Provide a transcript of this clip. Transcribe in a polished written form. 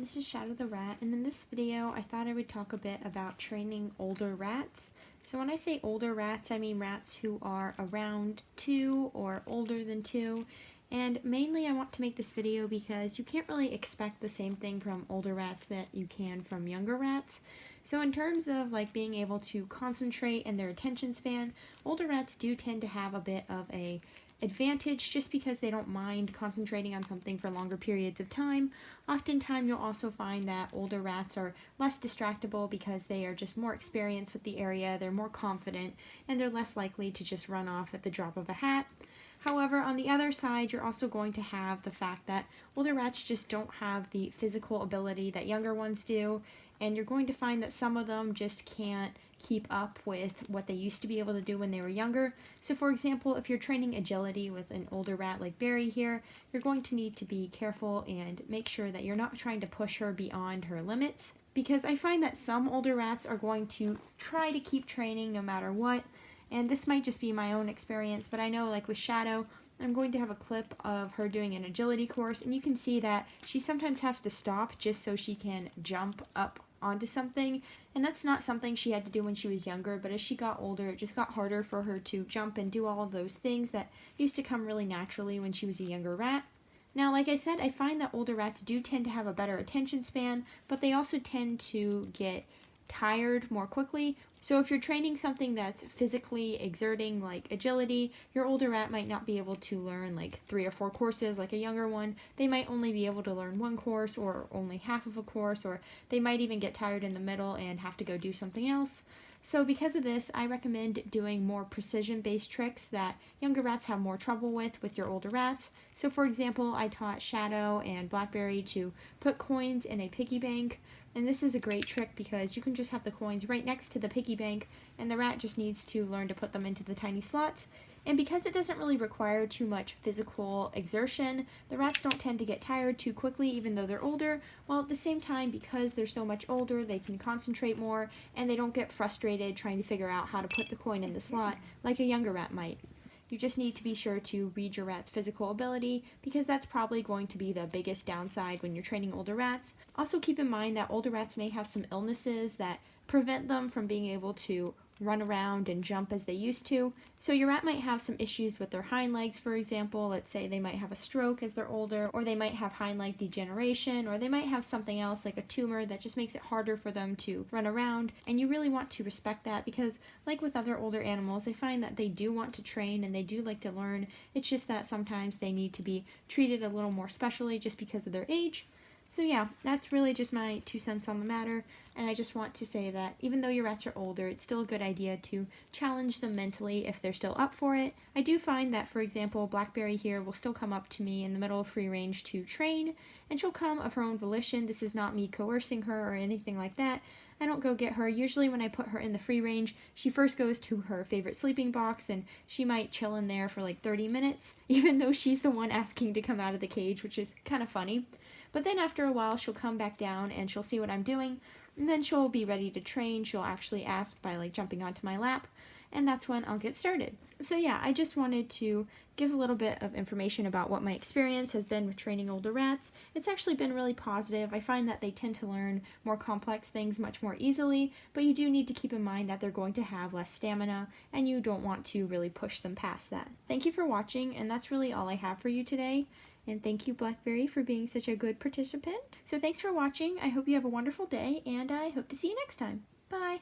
this is Shadow the Rat, and in this video I thought I would talk a bit about training older rats. So when I say older rats, I mean rats who are around 2 or older than 2. And mainly I want to make this video because you can't really expect the same thing from older rats that you can from younger rats. So in terms of like being able to concentrate and their attention span, older rats do tend to have a bit of a advantage just because they don't mind concentrating on something for longer periods of time. Oftentimes you'll also find that older rats are less distractible because they are just more experienced with the area, they're more confident, and they're less likely to just run off at the drop of a hat. However, on the other side, you're also going to have the fact that older rats just don't have the physical ability that younger ones do, and you're going to find that some of them just can't keep up with what they used to be able to do when they were younger. So for example, if you're training agility with an older rat like Barry here, you're going to need to be careful and make sure that you're not trying to push her beyond her limits, because I find that some older rats are going to try to keep training no matter what. And this might just be my own experience, but I know like with Shadow, I'm going to have a clip of her doing an agility course, and you can see that she sometimes has to stop just so she can jump up onto something, and that's not something she had to do when she was younger, but as she got older, it just got harder for her to jump and do all of those things that used to come really naturally when she was a younger rat. Now, like I said, I find that older rats do tend to have a better attention span, but they also tend to get tired more quickly. So if you're training something that's physically exerting like agility, your older rat might not be able to learn like 3 or 4 courses like a younger one. They might only be able to learn 1 course or only half of a course, or they might even get tired in the middle and have to go do something else. So because of this, I recommend doing more precision-based tricks that younger rats have more trouble with your older rats. So for example, I taught Shadow and Blackberry to put coins in a piggy bank. And this is a great trick because you can just have the coins right next to the piggy bank, and the rat just needs to learn to put them into the tiny slots. And because it doesn't really require too much physical exertion, the rats don't tend to get tired too quickly even though they're older, while at the same time, because they're so much older, they can concentrate more and they don't get frustrated trying to figure out how to put the coin in the slot like a younger rat might. You just need to be sure to read your rat's physical ability, because that's probably going to be the biggest downside when you're training older rats. Also keep in mind that older rats may have some illnesses that prevent them from being able to run around and jump as they used to. So your rat might have some issues with their hind legs, for example. Let's say they might have a stroke as they're older, or they might have hind leg degeneration, or they might have something else like a tumor that just makes it harder for them to run around. And you really want to respect that, because like with other older animals, I find that they do want to train and they do like to learn. It's just that sometimes they need to be treated a little more specially just because of their age. So yeah, that's really just my 2 cents on the matter, and I just want to say that even though your rats are older, it's still a good idea to challenge them mentally if they're still up for it. I do find that, for example, Blackberry here will still come up to me in the middle of free range to train, and she'll come of her own volition. This is not me coercing her or anything like that. I don't go get her. Usually when I put her in the free range, she first goes to her favorite sleeping box, and she might chill in there for like 30 minutes, even though she's the one asking to come out of the cage, which is kind of funny. But then after a while, she'll come back down and she'll see what I'm doing, and then she'll be ready to train. She'll actually ask by like jumping onto my lap, and that's when I'll get started. So yeah, I just wanted to give a little bit of information about what my experience has been with training older rats. It's actually been really positive. I find that they tend to learn more complex things much more easily, but you do need to keep in mind that they're going to have less stamina, and you don't want to really push them past that. Thank you for watching, and that's really all I have for you today. And thank you, Blackberry, for being such a good participant. So thanks for watching. I hope you have a wonderful day, and I hope to see you next time. Bye!